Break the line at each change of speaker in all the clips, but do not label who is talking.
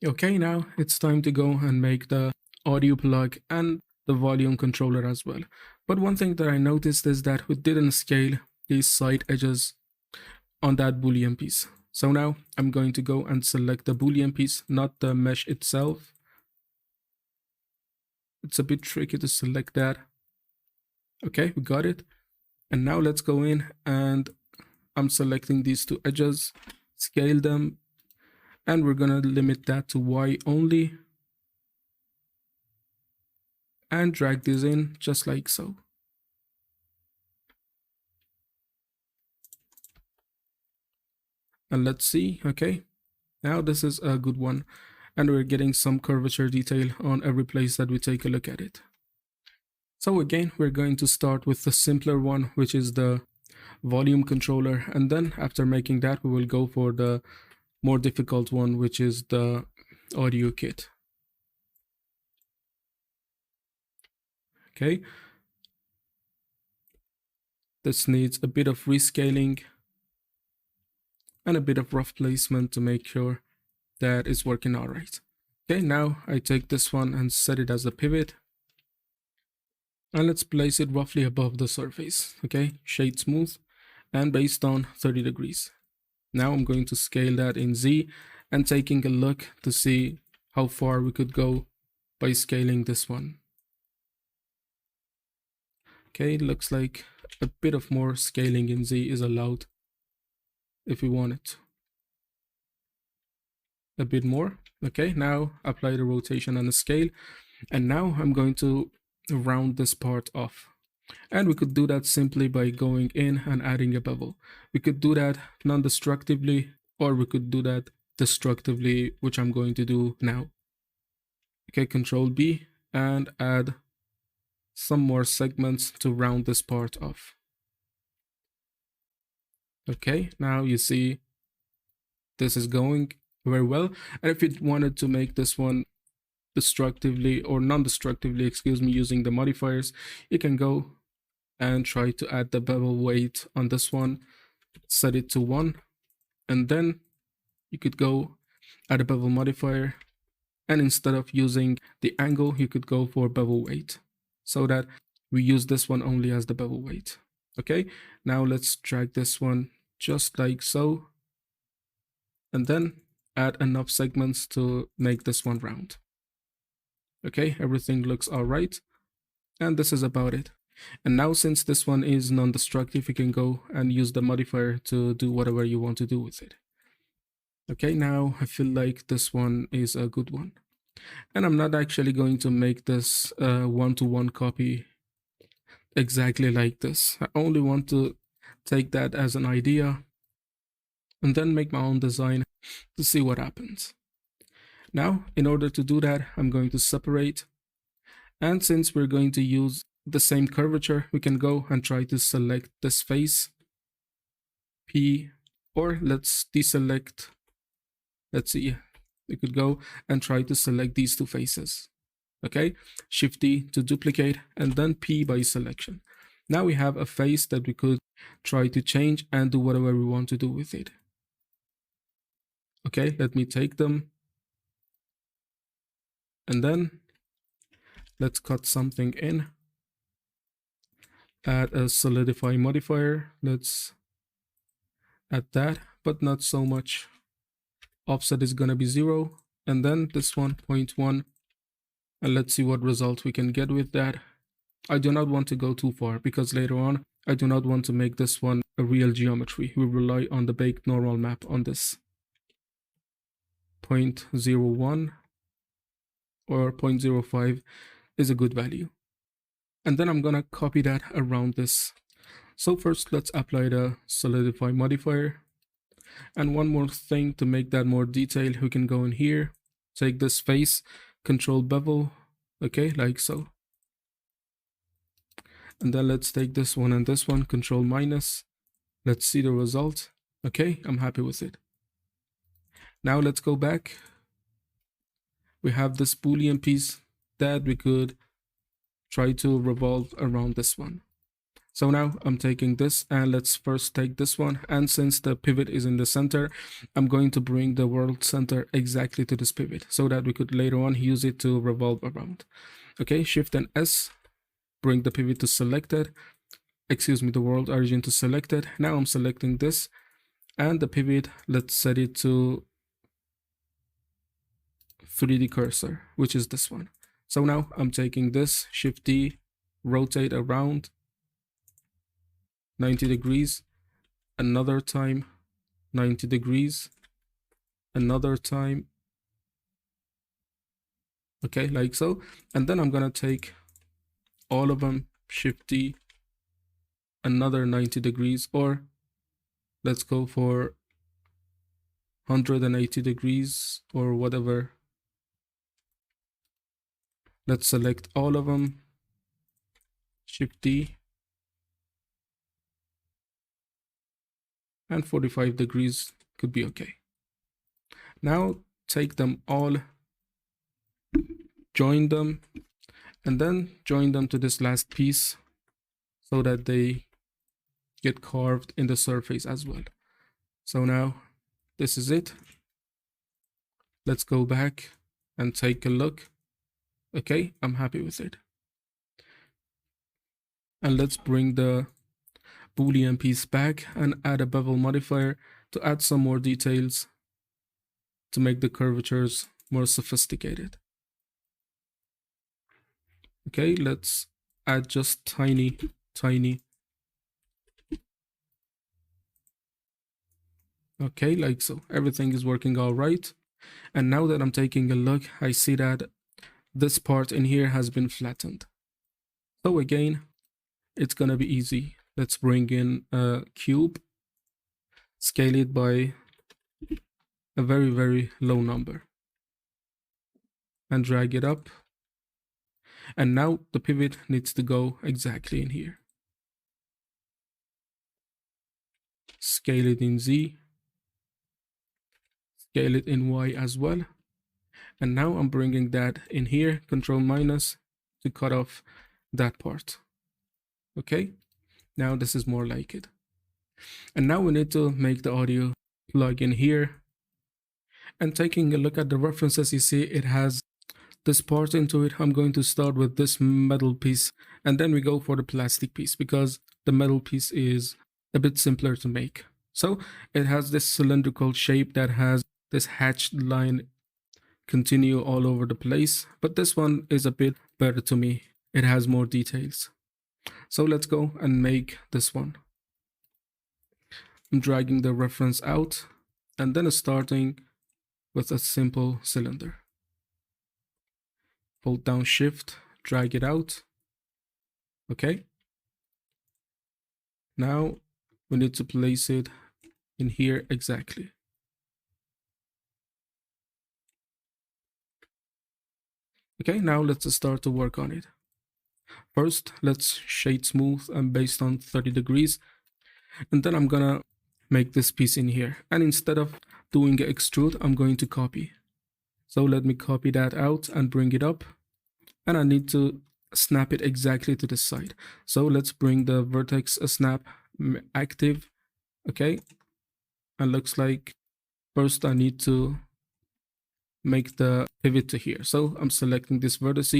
Okay, now it's time to go and make the audio plug and the volume controller as well. But one thing that I noticed is that we didn't scale these side edges on that boolean piece. So now I'm going to go and select the boolean piece, not the mesh itself. It's a bit tricky to select that. Okay, we got it. And now let's go in and I'm selecting these two edges, scale them, and we're gonna limit that to Y only and drag this in just like so. And let's see, okay, now this is a good one. And we're getting some curvature detail on every place that we take a look at it. So again, we're going to start with the simpler one, which is the volume controller. And then after making that, we will go for the more difficult one, which is the audio kit. Okay. This needs a bit of rescaling and a bit of rough placement to make sure that it's working all right. Okay, now I take this one and set it as a pivot. And let's place it roughly above the surface. Okay, shade smooth and based on 30 degrees. Now I'm going to scale that in Z and taking a look to see how far we could go by scaling this one. Okay, looks like a bit of more scaling in Z is allowed if we want it. A bit more. Okay, now apply the rotation and the scale. And now I'm going to round this part off. And we could do that simply by going in and adding a bevel. We could do that non-destructively, or we could do that destructively, which I'm going to do now. Okay, Control B and add some more segments to round this part off. Okay, now you see this is going very well. And if you wanted to make this one destructively or non-destructively, excuse me, using the modifiers, you can go and try to add the bevel weight on this one, set it to 1, and then you could go add a bevel modifier, and instead of using the angle, you could go for bevel weight, so that we use this one only as the bevel weight. Okay, now let's drag this one just like so, and then add enough segments to make this one round. Okay, everything looks all right, and this is about it. And now since this one is non-destructive, you can go and use the modifier to do whatever you want to do with it. Okay, now I feel like this one is a good one. And I'm not actually going to make this one-to-one copy exactly like this. I only want to take that as an idea and then make my own design to see what happens. Now, in order to do that, I'm going to separate. And since we're going to use the same curvature, we can go and try to select this face, P, or let's deselect. Let's see, we could go and try to select these two faces. Okay, Shift D to duplicate and then P by selection. Now we have a face that we could try to change and do whatever we want to do with it. Okay, let me take them. And then let's cut something in. Add a solidify modifier. Let's add that, but not so much. Offset is gonna be 0. And then this one, 0.1. And let's see what result we can get with that. I do not want to go too far because later on, I do not want to make this one a real geometry. We rely on the baked normal map on this. 0.01 or 0.05 is a good value. And then I'm gonna copy that around this. So first, let's apply the solidify modifier. And one more thing to make that more detailed, we can go in here, take this face, control bevel, okay, like so. And then let's take this one and this one, control minus. Let's see the result. Okay, I'm happy with it. Now let's go back. We have this boolean piece that we could try to revolve around this one. So now I'm taking this, and let's first take this one. And since the pivot is in the center, I'm going to bring the world center exactly to this pivot so that we could later on use it to revolve around. Okay, Shift and S, bring the pivot to selected. Excuse me, the world origin to selected. Now I'm selecting this, and the pivot, let's set it to 3D cursor, which is this one. So now I'm taking this, Shift D, rotate around 90 degrees, another time 90 degrees, another time, okay, like so. And then I'm gonna take all of them, Shift D, another 90 degrees, or let's go for 180 degrees or whatever. Let's select all of them, Shift D, and 45 degrees could be okay. Now take them all, join them, and then join them to this last piece so that they get carved in the surface as well. So now this is it. Let's go back and take a look. Okay, I'm happy with it. And let's bring the Boolean piece back and add a bevel modifier to add some more details to make the curvatures more sophisticated. Okay, let's add just tiny. Okay, like so. Everything is working all right. And now that I'm taking a look, I see that this part in here has been flattened. So again, it's gonna be easy. Let's bring in a cube, scale it by a very, very low number, and drag it up. And now the pivot needs to go exactly in here. Scale it in Z, scale it in Y as well. And now I'm bringing that in here, Control minus, to cut off that part. Okay, now this is more like it. And now we need to make the audio plug in here. And taking a look at the references, you see it has this part into it. I'm going to start with this metal piece, and then we go for the plastic piece because the metal piece is a bit simpler to make. So it has this cylindrical shape that has this hatched line continue all over the place, but this one is a bit better to me. It has more details. So let's go and make this one. I'm dragging the reference out and then starting with a simple cylinder. Hold down Shift, drag it out. Okay. Now we need to place it in here exactly. Okay, now let's start to work on it. First, let's shade smooth and based on 30 degrees. And then I'm gonna make this piece in here. And instead of doing extrude, I'm going to copy. So let me copy that out and bring it up. And I need to snap it exactly to the side. So let's bring the vertex snap active. Okay. And looks like first I need to make the pivot to here. So I'm selecting this vertex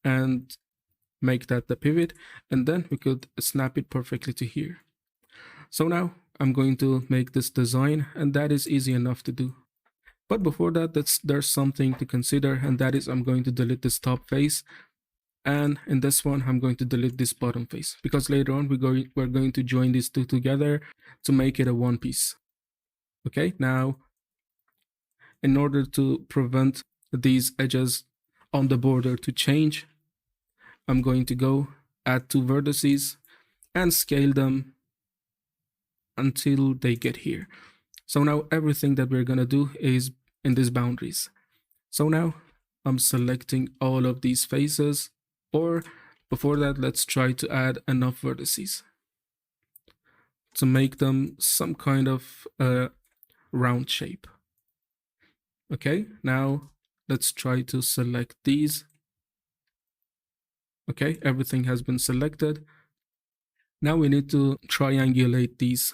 and make that the pivot, and then we could snap it perfectly to here. So now I'm going to make this design, and that is easy enough to do. But before that, there's something to consider, and that is I'm going to delete this top face, and in this one I'm going to delete this bottom face because later on we're going to join these two together to make it a one piece. Okay, now in order to prevent these edges on the border to change, I'm going to go add two vertices and scale them until they get here. So now everything that we're gonna do is in these boundaries. So now I'm selecting all of these faces, or before that, let's try to add enough vertices to make them some kind of round shape. Okay, now let's try to select these. Okay, everything has been selected. Now we need to triangulate these.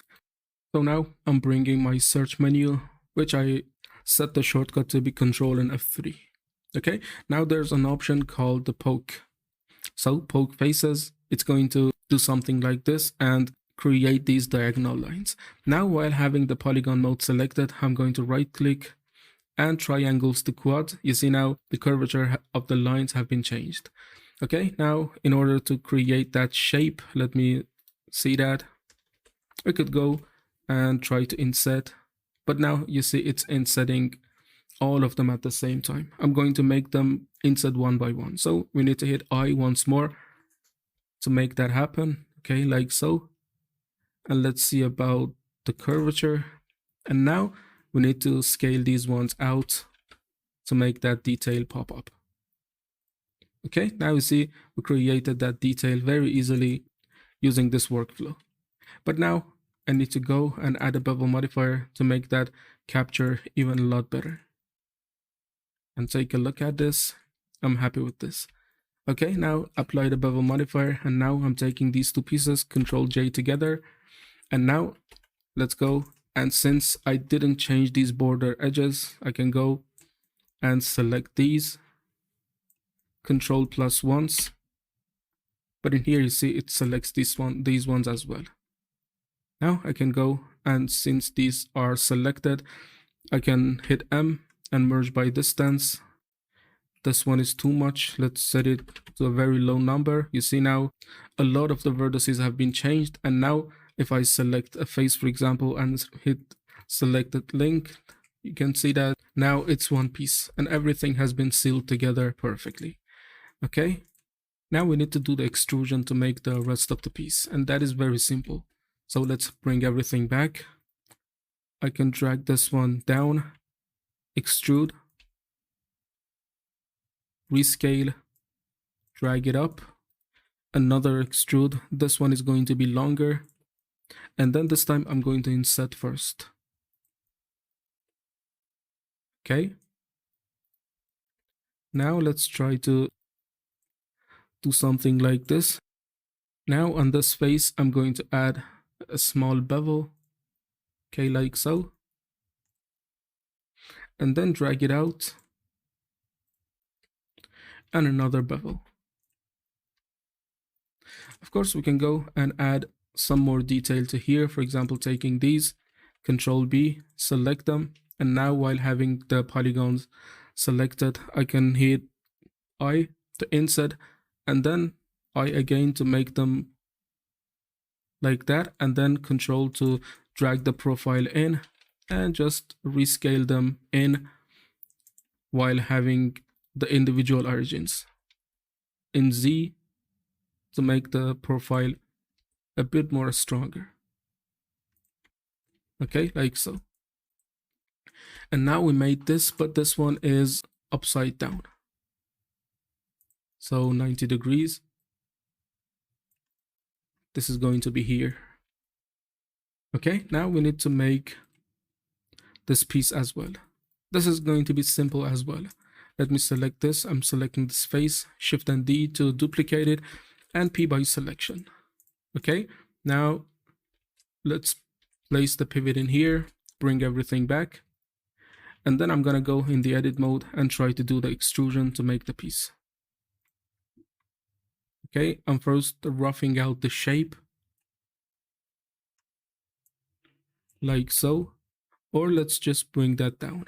So now I'm bringing my search menu, which I set the shortcut to be Control and F3. Okay, now there's an option called the poke. So poke faces, it's going to do something like this and create these diagonal lines. Now while having the polygon mode selected, I'm going to right click and triangles to quad. You see now the curvature of the lines have been changed. Okay, now in order to create that shape, let me see that. I could go and try to inset, but now you see it's insetting all of them at the same time. I'm going to make them inset one by one. So we need to hit I once more to make that happen. Okay, like so. And let's see about the curvature. And now we need to scale these ones out to make that detail pop up. Okay, now you see we created that detail very easily using this workflow. But now I need to go and add a bevel modifier to make that capture even a lot better. And take a look at this. I'm happy with this. Okay, now apply the bevel modifier, and now I'm taking these two pieces, Control J together. And now let's go. And since I didn't change these border edges, I can go and select these, Control plus once. But in here you see it selects these ones as well. Now I can go, and since these are selected, I can hit M and merge by distance. This one is too much. Let's set it to a very low number. You see now a lot of the vertices have been changed. And now if I select a face, for example, and hit selected link, you can see that now it's one piece and everything has been sealed together perfectly. Okay, now we need to do the extrusion to make the rest of the piece, and that is very simple. So let's bring everything back. I can drag this one down, extrude, rescale, drag it up, another extrude. This one is going to be longer, and then this time I'm going to inset first. Okay, now let's try to do something like this. Now on this face I'm going to add a small bevel, okay, like so, and then drag it out, and another bevel. Of course we can go and add some more detail to here, for example taking these, Control B, select them, and now while having the polygons selected I can hit I to inset, and then I again to make them like that, and then Control to drag the profile in and just rescale them in while having the individual origins in Z to make the profile a bit more stronger. Okay, like so. And now we made this, but this one is upside down. So 90 degrees. This is going to be here. Okay, now we need to make this piece as well. This is going to be simple as well. Let me select this. I'm selecting this face, Shift and D to duplicate it, and P by selection. Okay, now let's place the pivot in here, bring everything back, and then I'm gonna go in the edit mode and try to do the extrusion to make the piece. Okay, I'm first roughing out the shape like so, or let's just bring that down.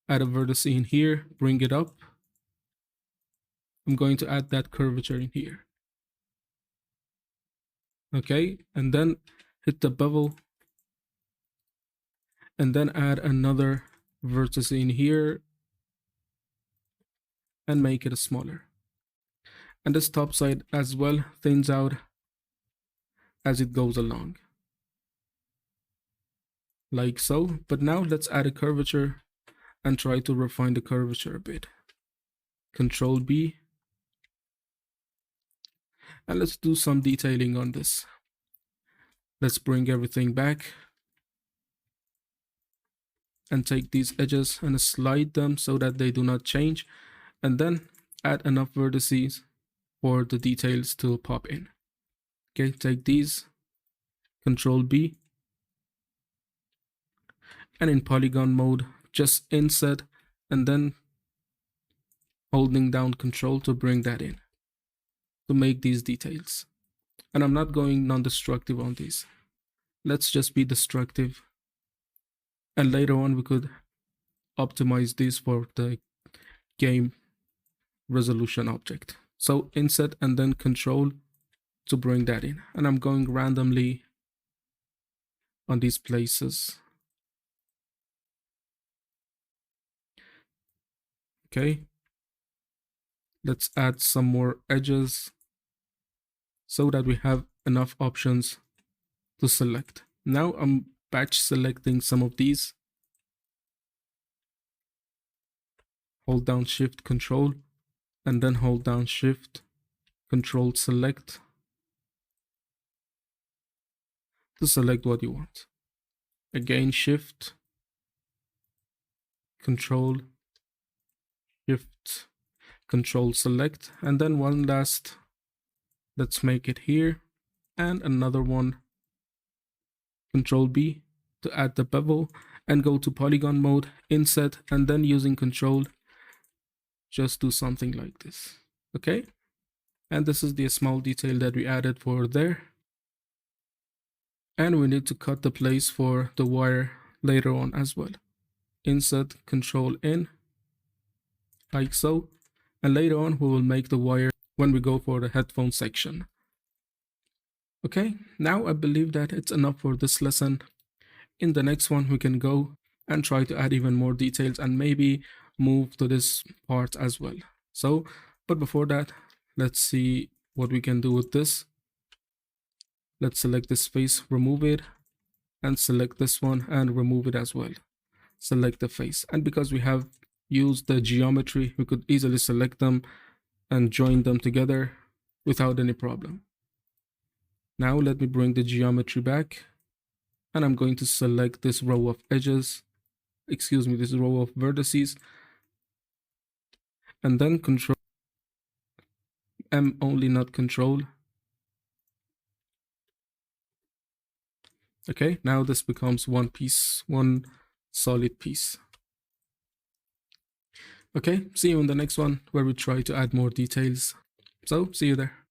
Add a vertex in here, bring it up. I'm going to add that curvature in here. Okay, and then hit the bevel, and then add another vertex in here and make it smaller. And this top side as well thins out as it goes along, like so. But now let's add a curvature and try to refine the curvature a bit. Control B, and let's do some detailing on this. Let's bring everything back and take these edges and slide them so that they do not change, and then add enough vertices for the details to pop in. Okay, take these, Control B, and in polygon mode, just insert and then holding down Control to bring that in, to make these details. And I'm not going non-destructive on these. Let's just be destructive. And later on, we could optimize these for the game resolution object. So insert and then Control to bring that in. And I'm going randomly on these places. Okay. Let's add some more edges so that we have enough options to select. Now I'm batch selecting some of these. Hold down Shift Control and then hold down Shift Control Select to select what you want. Again, Shift Control Shift Control Select, and then one last, let's make it here, and another one, Control B to add the bevel, and go to polygon mode, insert, and then using Control, just do something like this. Okay, and this is the small detail that we added for there. And we need to cut the place for the wire later on as well. Insert, Control in, like so, and later on we will make the wire when we go for the headphone section. Okay, now I believe that it's enough for this lesson. In the next one we can go and try to add even more details and maybe move to this part as well. So, but before that, let's see what we can do with this. Let's select this face, remove it, and select this one and remove it as well. Select the face, and because we have used the geometry, we could easily select them and join them together without any problem. Now let me bring the geometry back, and I'm going to select this row of edges, this row of vertices, and then Control M only, not Control. Okay, now this becomes one piece, one solid piece. Okay, see you in the next one where we try to add more details. So, see you there.